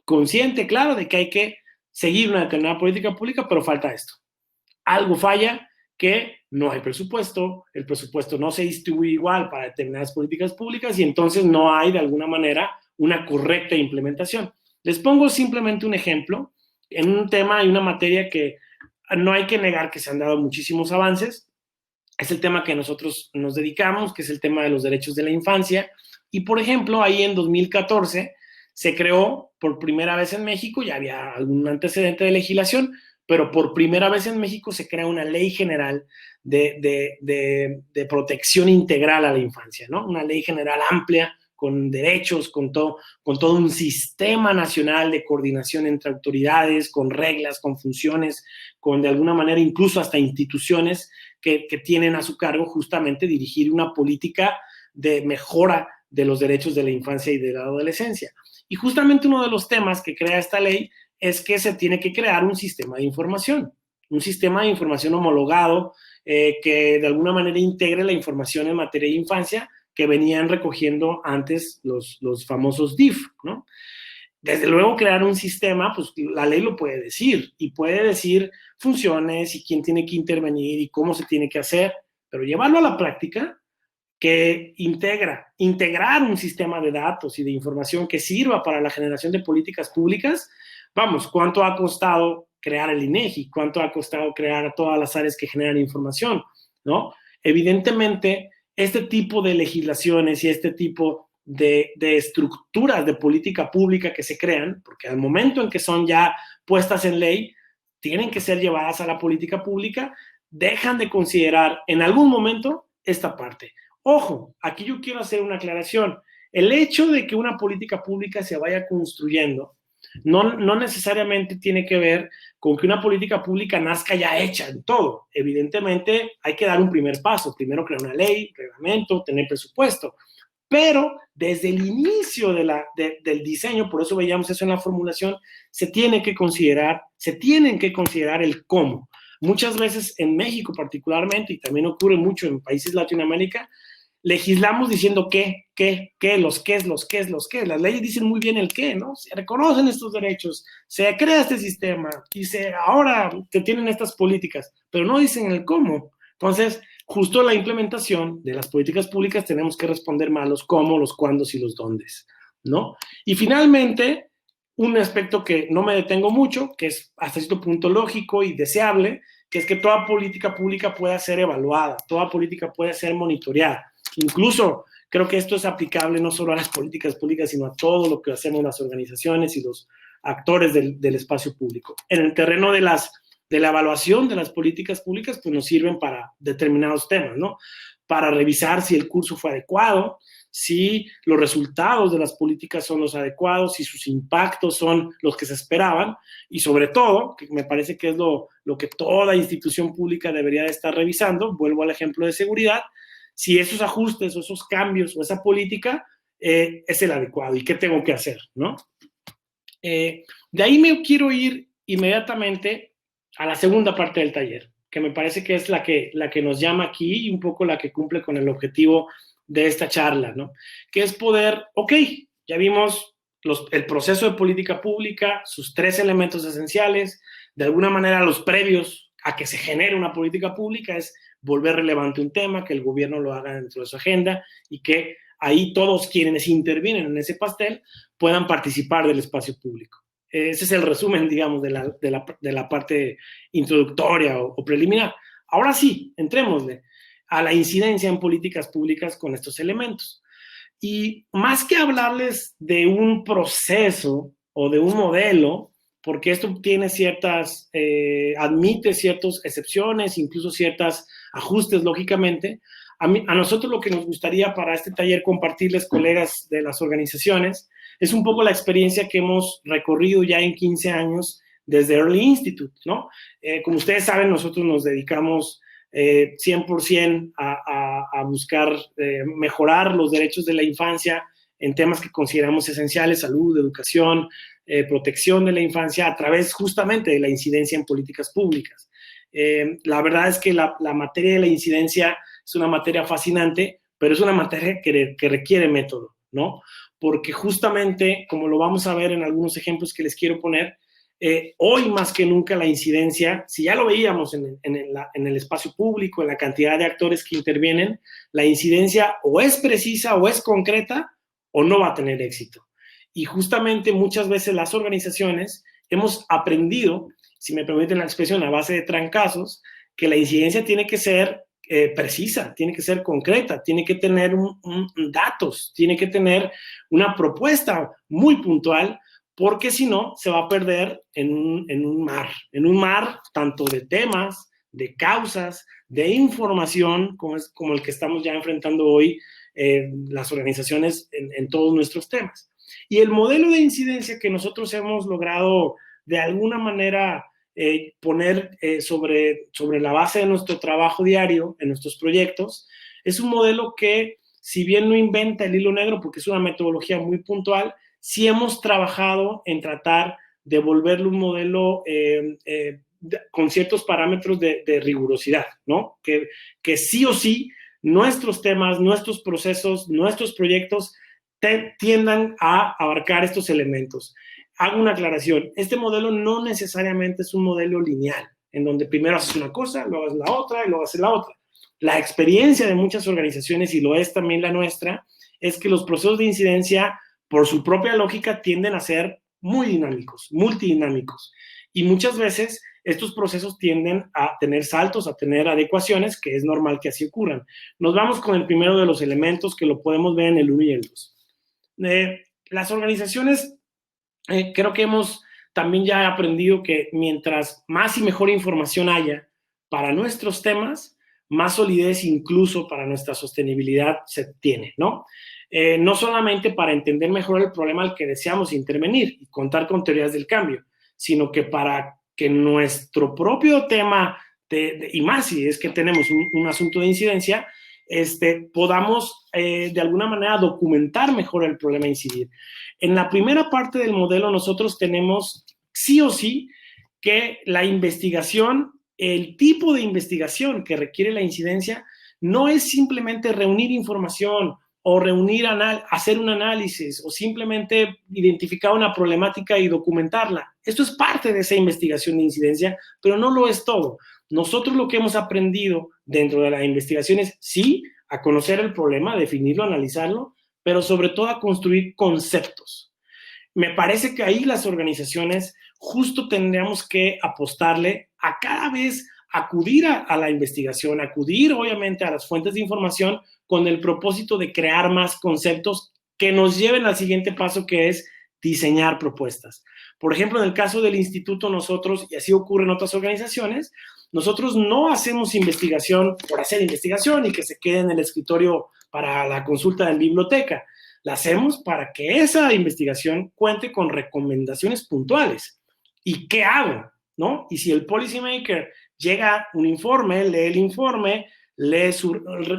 conscientes, claro, de que hay que seguir una determinada política pública, pero falta esto. Algo falla, que no hay presupuesto, el presupuesto no se distribuye igual para determinadas políticas públicas y entonces no hay de alguna manera una correcta implementación. Les pongo simplemente un ejemplo en un tema y una materia que no hay que negar que se han dado muchísimos avances. Es el tema que nosotros nos dedicamos, que es el tema de los derechos de la infancia. Y, por ejemplo, ahí en 2014 se creó por primera vez en México, ya había algún antecedente de legislación, pero por primera vez en México se crea una ley general de protección integral a la infancia, ¿no? Una ley general amplia, con derechos, con todo un sistema nacional de coordinación entre autoridades, con reglas, con funciones, con de alguna manera incluso hasta instituciones que tienen a su cargo justamente dirigir una política de mejora de los derechos de la infancia y de la adolescencia. Y justamente uno de los temas que crea esta ley es que se tiene que crear un sistema de información homologado que de alguna manera integre la información en materia de infancia que venían recogiendo antes los famosos DIF, ¿no? Desde luego crear un sistema, pues la ley lo puede decir, y puede decir funciones y quién tiene que intervenir y cómo se tiene que hacer, pero llevarlo a la práctica, que integrar un sistema de datos y de información que sirva para la generación de políticas públicas. Vamos, ¿cuánto ha costado crear el INEGI? ¿Cuánto ha costado crear todas las áreas que generan información? ¿No? Evidentemente, este tipo de legislaciones y este tipo de estructuras de política pública que se crean, porque al momento en que son ya puestas en ley, tienen que ser llevadas a la política pública, dejan de considerar en algún momento esta parte. Ojo, aquí yo quiero hacer una aclaración. El hecho de que una política pública se vaya construyendo no necesariamente tiene que ver con que una política pública nazca ya hecha en todo. Evidentemente hay que dar un primer paso. Primero crear una ley, reglamento, tener presupuesto. Pero desde el inicio del diseño, por eso veíamos eso en la formulación, se tienen que considerar el cómo. Muchas veces en México particularmente, y también ocurre mucho en países de Latinoamérica, legislamos diciendo los qué. Las leyes dicen muy bien el qué, ¿no? Se reconocen estos derechos, se crea este sistema y ahora se tienen estas políticas, pero no dicen el cómo. Entonces, justo la implementación de las políticas públicas tenemos que responder más los cómo, los cuándos y los dóndes, ¿no? Y finalmente, un aspecto que no me detengo mucho, que es hasta cierto punto lógico y deseable, que es que toda política pública pueda ser evaluada, toda política pueda ser monitoreada. Incluso Creo que esto es aplicable no solo a las políticas públicas, sino a todo lo que hacemos las organizaciones y los actores del espacio público. En el terreno de la evaluación de las políticas públicas, pues nos sirven para determinados temas, ¿no? Para revisar si el curso fue adecuado, si los resultados de las políticas son los adecuados, si sus impactos son los que se esperaban, y sobre todo, que me parece que es lo que toda institución pública debería de estar revisando, vuelvo al ejemplo de seguridad, si esos ajustes o esos cambios o esa política es el adecuado y qué tengo que hacer, ¿no? De ahí me quiero ir inmediatamente a la segunda parte del taller, que me parece que es la que nos llama aquí y un poco la que cumple con el objetivo de esta charla, ¿no? Que es poder, ok, ya vimos el proceso de política pública, sus 3 elementos esenciales, de alguna manera los previos a que se genere una política pública es volver relevante un tema, que el gobierno lo haga dentro de su agenda y que ahí todos quienes intervienen en ese pastel puedan participar del espacio público. Ese es el resumen, digamos, de la parte introductoria o preliminar. Ahora sí, entrémosle a la incidencia en políticas públicas con estos elementos. Y más que hablarles de un proceso o de un modelo, porque esto tiene admite ciertas excepciones, incluso ciertos ajustes, lógicamente, a nosotros lo que nos gustaría para este taller compartirles, colegas de las organizaciones, es un poco la experiencia que hemos recorrido ya en 15 años desde Early Institute, ¿no? Como ustedes saben, nosotros nos dedicamos 100% a buscar mejorar los derechos de la infancia en temas que consideramos esenciales, salud, educación, protección de la infancia, a través justamente de la incidencia en políticas públicas. La verdad es que la materia de la incidencia es una materia fascinante, pero es una materia que requiere método, ¿no? Porque justamente, como lo vamos a ver en algunos ejemplos que les quiero poner, hoy más que nunca la incidencia, si ya lo veíamos en el espacio público, en la cantidad de actores que intervienen, la incidencia o es precisa o es concreta o no va a tener éxito. Y justamente muchas veces las organizaciones hemos aprendido, si me permiten la expresión, a base de trancazos, que la incidencia tiene que ser precisa, tiene que ser concreta, tiene que tener datos, tiene que tener una propuesta muy puntual, porque si no, se va a perder en un mar tanto de temas, de causas, de información, como el que estamos ya enfrentando hoy las organizaciones en todos nuestros temas. Y el modelo de incidencia que nosotros hemos logrado de alguna manera poner sobre la base de nuestro trabajo diario, en nuestros proyectos, es un modelo que, si bien no inventa el hilo negro, porque es una metodología muy puntual, sí hemos trabajado en tratar de volverlo un modelo con ciertos parámetros de rigurosidad, ¿no? Que sí o sí nuestros temas, nuestros procesos, nuestros proyectos tiendan a abarcar estos elementos. Hago una aclaración, este modelo no necesariamente es un modelo lineal, en donde primero haces una cosa, luego haces la otra y luego haces la otra. La experiencia de muchas organizaciones, y lo es también la nuestra, es que los procesos de incidencia, por su propia lógica, tienden a ser muy dinámicos, multidinámicos. Y muchas veces estos procesos tienden a tener saltos, a tener adecuaciones, que es normal que así ocurran. Nos vamos con el primero de los elementos, que lo podemos ver en el 1 y el 2. Las organizaciones, creo que hemos también ya aprendido que mientras más y mejor información haya para nuestros temas, más solidez incluso para nuestra sostenibilidad se tiene, ¿no? No solamente para entender mejor el problema al que deseamos intervenir y contar con teorías del cambio, sino que para que nuestro propio tema, y más si es que tenemos un asunto de incidencia, podamos de alguna manera documentar mejor el problema a incidir. En la primera parte del modelo nosotros tenemos sí o sí que la investigación, el tipo de investigación que requiere la incidencia, no es simplemente reunir información o hacer un análisis o simplemente identificar una problemática y documentarla. Esto es parte de esa investigación de incidencia, pero no lo es todo. Nosotros lo que hemos aprendido dentro de la investigación es, sí, a conocer el problema, a definirlo, a analizarlo, pero sobre todo a construir conceptos. Me parece que ahí las organizaciones justo tendríamos que apostarle a cada vez acudir a la investigación, acudir obviamente a las fuentes de información con el propósito de crear más conceptos que nos lleven al siguiente paso, que es diseñar propuestas. Por ejemplo, en el caso del instituto, nosotros, y así ocurre en otras organizaciones, nosotros no hacemos investigación por hacer investigación y que se quede en el escritorio para la consulta en biblioteca. La hacemos para que esa investigación cuente con recomendaciones puntuales. ¿Y qué hago? ¿No? Y si el policymaker llega un informe, lee el informe, lee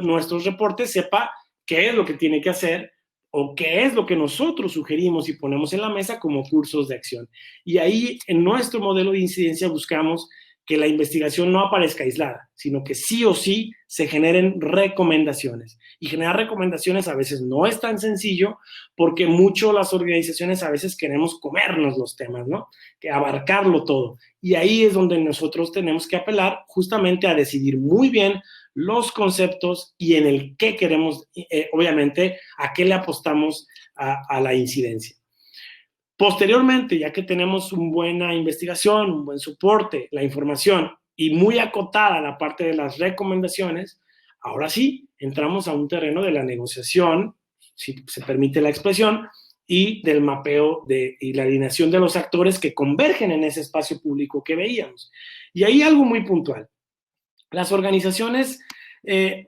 nuestros reportes, sepa qué es lo que tiene que hacer o qué es lo que nosotros sugerimos y ponemos en la mesa como cursos de acción. Y ahí, en nuestro modelo de incidencia, buscamos que la investigación no aparezca aislada, sino que sí o sí se generen recomendaciones. Y generar recomendaciones a veces no es tan sencillo, porque mucho las organizaciones a veces queremos comernos los temas, ¿no? Que abarcarlo todo. Y ahí es donde nosotros tenemos que apelar justamente a decidir muy bien los conceptos y en el qué queremos, obviamente, a qué le apostamos a la incidencia. Posteriormente, ya que tenemos una buena investigación, un buen soporte, la información y muy acotada la parte de las recomendaciones, ahora sí, entramos a un terreno de la negociación, si se permite la expresión, y del mapeo y la alineación de los actores que convergen en ese espacio público que veíamos. Y ahí algo muy puntual. Las organizaciones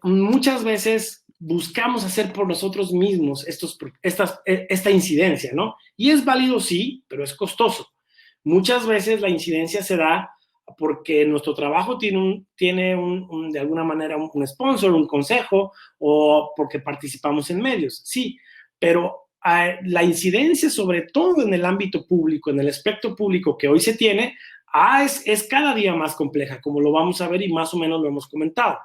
muchas veces buscamos hacer por nosotros mismos esta incidencia, ¿no? Y es válido, sí, pero es costoso. Muchas veces la incidencia se da porque nuestro trabajo tiene de alguna manera un sponsor, un consejo, o porque participamos en medios, sí, pero la incidencia, sobre todo en el ámbito público, en el espectro público que hoy se tiene, es cada día más compleja, como lo vamos a ver y más o menos lo hemos comentado.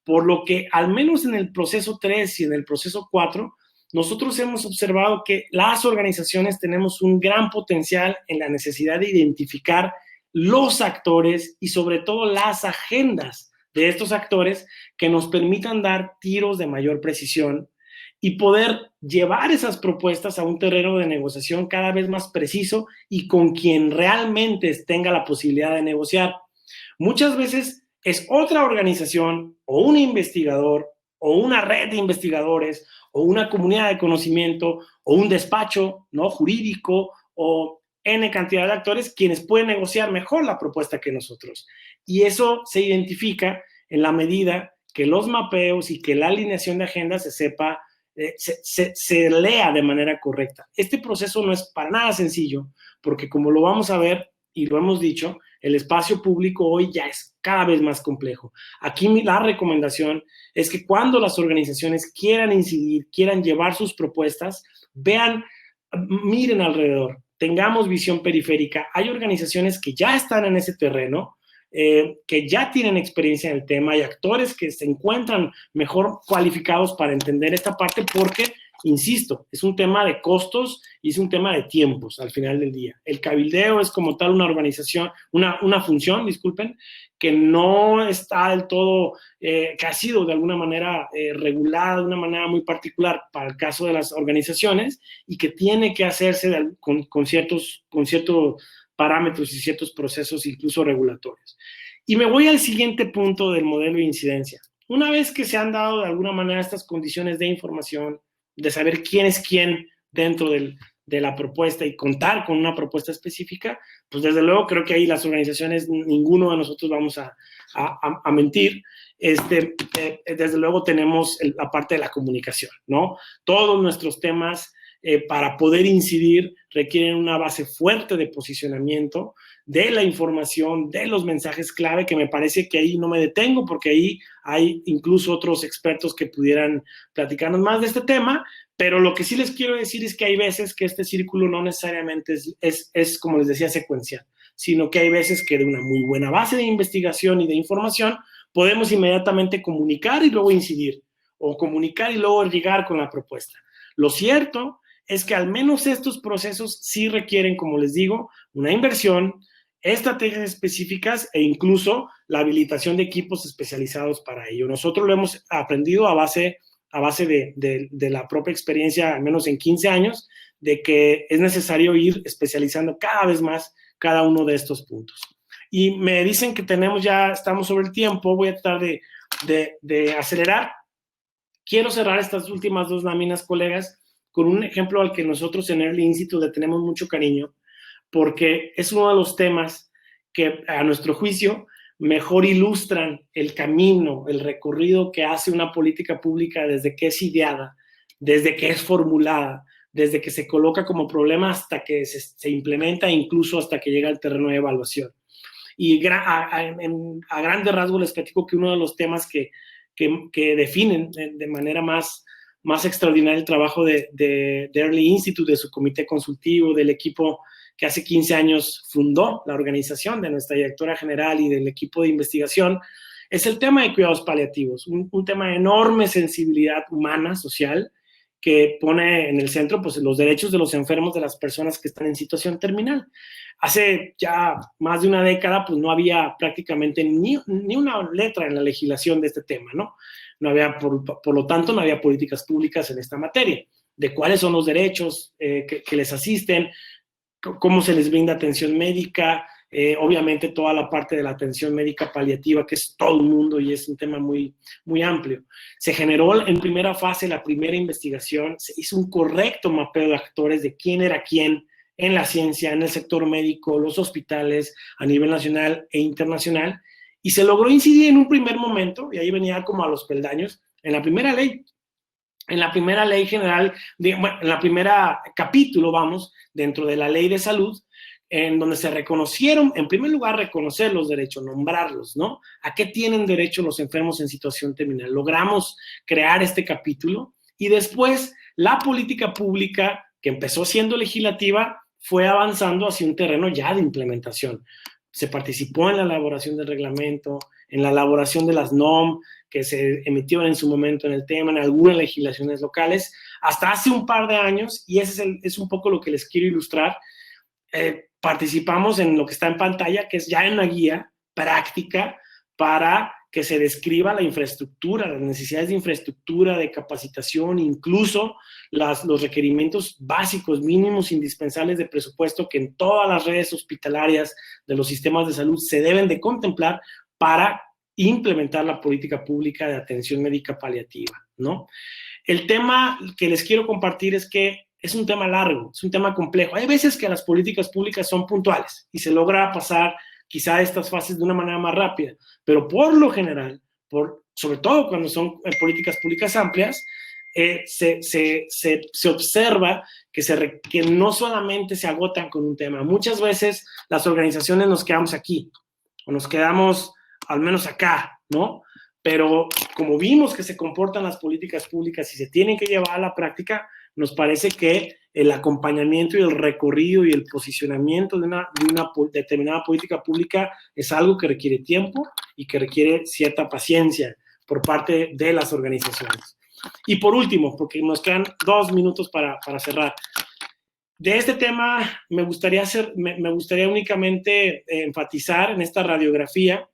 Por lo que, al menos en el proceso 3 y en el proceso 4, nosotros hemos observado que las organizaciones tenemos un gran potencial en la necesidad de identificar los actores y sobre todo las agendas de estos actores que nos permitan dar tiros de mayor precisión y poder llevar esas propuestas a un terreno de negociación cada vez más preciso y con quien realmente tenga la posibilidad de negociar. Muchas veces es otra organización o un investigador o una red de investigadores o una comunidad de conocimiento o un despacho, ¿no?, jurídico o N cantidad de actores quienes pueden negociar mejor la propuesta que nosotros. Y eso se identifica en la medida que los mapeos y que la alineación de agendas se sepa, se lea de manera correcta. Este proceso no es para nada sencillo, porque como lo vamos a ver y lo hemos dicho, el espacio público hoy ya es cada vez más complejo. Aquí la recomendación es que cuando las organizaciones quieran incidir, quieran llevar sus propuestas, miren alrededor, tengamos visión periférica. Hay organizaciones que ya están en ese terreno, que ya tienen experiencia en el tema, y actores que se encuentran mejor cualificados para entender esta parte porque, insisto, es un tema de costos y es un tema de tiempos al final del día. El cabildeo es como tal una organización, una función, disculpen, que no está del todo, que ha sido de alguna manera regulada de una manera muy particular para el caso de las organizaciones y que tiene que hacerse con ciertos parámetros y ciertos procesos incluso regulatorios. Y me voy al siguiente punto del modelo de incidencia. Una vez que se han dado de alguna manera estas condiciones de información, de saber quién es quién dentro de la propuesta y contar con una propuesta específica, pues desde luego creo que ahí las organizaciones, ninguno de nosotros vamos a mentir, desde luego tenemos la parte de la comunicación, ¿no? Todos nuestros temas para poder incidir requieren una base fuerte de posicionamiento, de la información, de los mensajes clave, que me parece que ahí no me detengo porque ahí hay incluso otros expertos que pudieran platicarnos más de este tema, pero lo que sí les quiero decir es que hay veces que este círculo no necesariamente es como les decía, secuencial, sino que hay veces que de una muy buena base de investigación y de información podemos inmediatamente comunicar y luego incidir, o comunicar y luego llegar con la propuesta. Lo cierto es que al menos estos procesos sí requieren, como les digo, una inversión, estrategias específicas e incluso la habilitación de equipos especializados para ello. Nosotros lo hemos aprendido a base de la propia experiencia, al menos en 15 años, de que es necesario ir especializando cada vez más cada uno de estos puntos. Y me dicen que estamos sobre el tiempo, voy a tratar de acelerar. Quiero cerrar estas últimas 2 láminas, colegas, con un ejemplo al que nosotros en Early Institute le tenemos mucho cariño, porque es uno de los temas que, a nuestro juicio, mejor ilustran el camino, el recorrido que hace una política pública desde que es ideada, desde que es formulada, desde que se coloca como problema hasta que se implementa, incluso hasta que llega al terreno de evaluación. Y a grandes rasgos les platico que uno de los temas que definen de manera más extraordinaria el trabajo de Early Institute, de su comité consultivo, del equipo que hace 15 años fundó la organización, de nuestra directora general y del equipo de investigación, es el tema de cuidados paliativos, un tema de enorme sensibilidad humana, social, que pone en el centro pues, los derechos de los enfermos, de las personas que están en situación terminal. Hace ya más de una década pues, no había prácticamente ni una letra en la legislación de este tema, ¿no? No había, por lo tanto, no había políticas públicas en esta materia, de cuáles son los derechos que les asisten, cómo se les brinda atención médica, obviamente toda la parte de la atención médica paliativa, que es todo el mundo y es un tema muy, muy amplio. Se generó en primera fase la primera investigación, se hizo un correcto mapeo de actores de quién era quién en la ciencia, en el sector médico, los hospitales a nivel nacional e internacional, y se logró incidir en un primer momento, y ahí venía como a los peldaños, en la primera ley. En la primera ley general, en la primera capítulo, vamos, dentro de la ley de salud, en donde se reconocieron, en primer lugar, reconocer los derechos, nombrarlos, ¿no? ¿A qué tienen derecho los enfermos en situación terminal? Logramos crear este capítulo y después la política pública, que empezó siendo legislativa, fue avanzando hacia un terreno ya de implementación. Se participó en la elaboración del reglamento, en la elaboración de las NOM, que se emitieron en su momento en el tema, en algunas legislaciones locales, hasta hace un par de años, y ese es un poco lo que les quiero ilustrar. Participamos en lo que está en pantalla, que es ya una guía práctica para que se describa la infraestructura, las necesidades de infraestructura, de capacitación, incluso los requerimientos básicos, mínimos, indispensables de presupuesto que en todas las redes hospitalarias de los sistemas de salud se deben de contemplar para implementar la política pública de atención médica paliativa, ¿no? El tema que les quiero compartir es que es un tema largo, es un tema complejo. Hay veces que las políticas públicas son puntuales y se logra pasar quizá estas fases de una manera más rápida, pero por lo general, sobre todo cuando son políticas públicas amplias, se observa que no solamente se agotan con un tema. Muchas veces las organizaciones nos quedamos aquí, o nos quedamos al menos acá, ¿no? Pero como vimos que se comportan las políticas públicas y se tienen que llevar a la práctica, nos parece que el acompañamiento y el recorrido y el posicionamiento de una determinada política pública es algo que requiere tiempo y que requiere cierta paciencia por parte de las organizaciones. Y por último, porque nos quedan 2 minutos para cerrar, de este tema me gustaría únicamente enfatizar en esta radiografía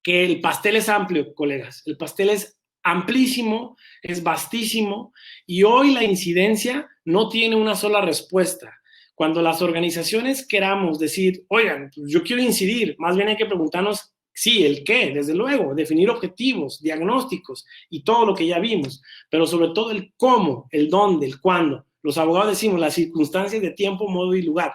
que el pastel es amplio, colegas. El pastel es amplísimo, es vastísimo, y hoy la incidencia no tiene una sola respuesta. Cuando las organizaciones queramos decir, oigan, yo quiero incidir, más bien hay que preguntarnos, sí, el qué, desde luego, definir objetivos, diagnósticos y todo lo que ya vimos, pero sobre todo el cómo, el dónde, el cuándo. Los abogados decimos las circunstancias de tiempo, modo y lugar.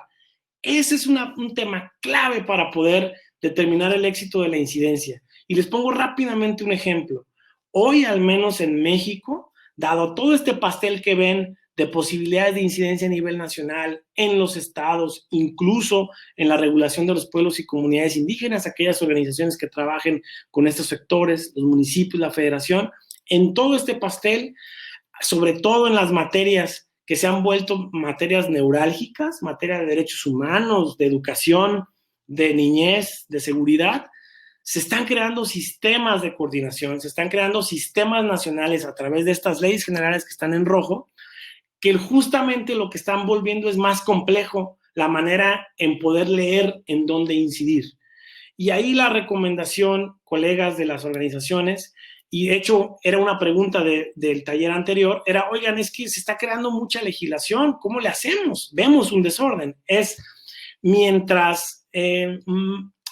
Ese es un tema clave para poder determinar el éxito de la incidencia. Y les pongo rápidamente un ejemplo. Hoy, al menos en México, dado todo este pastel que ven de posibilidades de incidencia a nivel nacional, en los estados, incluso en la regulación de los pueblos y comunidades indígenas, aquellas organizaciones que trabajen con estos sectores, los municipios, la federación, en todo este pastel, sobre todo en las materias que se han vuelto materias neurálgicas, materia de derechos humanos, de educación, de niñez, de seguridad, se están creando sistemas de coordinación, se están creando sistemas nacionales a través de estas leyes generales que están en rojo, que justamente lo que están volviendo es más complejo la manera en poder leer en dónde incidir. Y ahí la recomendación, colegas de las organizaciones, y de hecho era una pregunta del taller anterior, era, oigan, es que se está creando mucha legislación, ¿cómo le hacemos? Vemos un desorden. Es mientras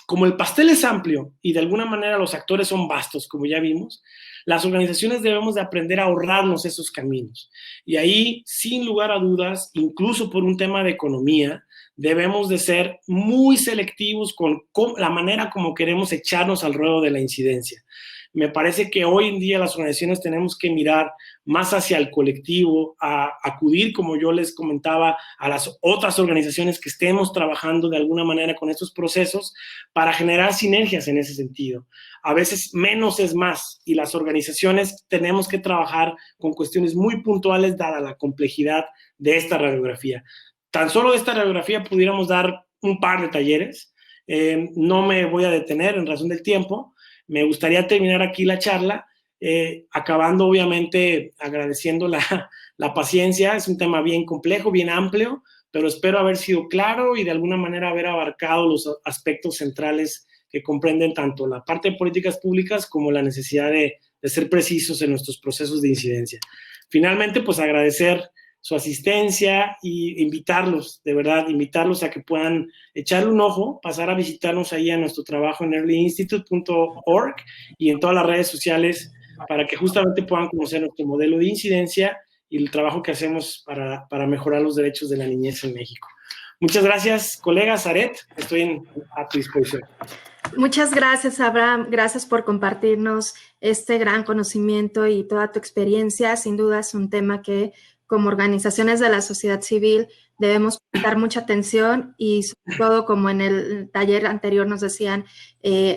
como el pastel es amplio y de alguna manera los actores son vastos, como ya vimos, las organizaciones debemos de aprender a ahorrarnos esos caminos. Y ahí, sin lugar a dudas, incluso por un tema de economía, debemos de ser muy selectivos con la manera como queremos echarnos al ruedo de la incidencia. Me parece que hoy en día las organizaciones tenemos que mirar más hacia el colectivo, a acudir, como yo les comentaba, a las otras organizaciones que estemos trabajando de alguna manera con estos procesos para generar sinergias en ese sentido. A veces menos es más y las organizaciones tenemos que trabajar con cuestiones muy puntuales dada la complejidad de esta radiografía. Tan solo de esta radiografía pudiéramos dar un par de talleres. No me voy a detener en razón del tiempo. Me gustaría terminar aquí la charla, acabando obviamente agradeciendo la paciencia. Es un tema bien complejo, bien amplio, pero espero haber sido claro y de alguna manera haber abarcado los aspectos centrales que comprenden tanto la parte de políticas públicas como la necesidad de ser precisos en nuestros procesos de incidencia. Finalmente, pues agradecer su asistencia y invitarlos, de verdad, invitarlos a que puedan echarle un ojo, pasar a visitarnos ahí a nuestro trabajo en earlyinstitute.org y en todas las redes sociales para que justamente puedan conocer nuestro modelo de incidencia y el trabajo que hacemos para mejorar los derechos de la niñez en México. Muchas gracias, colega Zaret, estoy a tu disposición. Muchas gracias, Abraham. Gracias por compartirnos este gran conocimiento y toda tu experiencia. Sin duda es un tema que como organizaciones de la sociedad civil debemos prestar mucha atención y sobre todo, como en el taller anterior nos decían,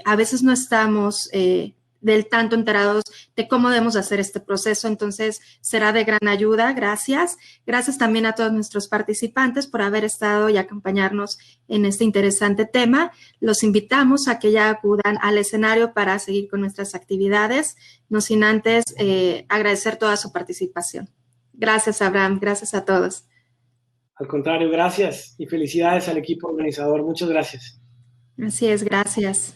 a veces no estamos del tanto enterados de cómo debemos hacer este proceso, entonces será de gran ayuda. Gracias. Gracias también a todos nuestros participantes por haber estado y acompañarnos en este interesante tema. Los invitamos a que ya acudan al escenario para seguir con nuestras actividades, no sin antes agradecer toda su participación. Gracias, Abraham. Gracias a todos. Al contrario, gracias y felicidades al equipo organizador. Muchas gracias. Así es, gracias.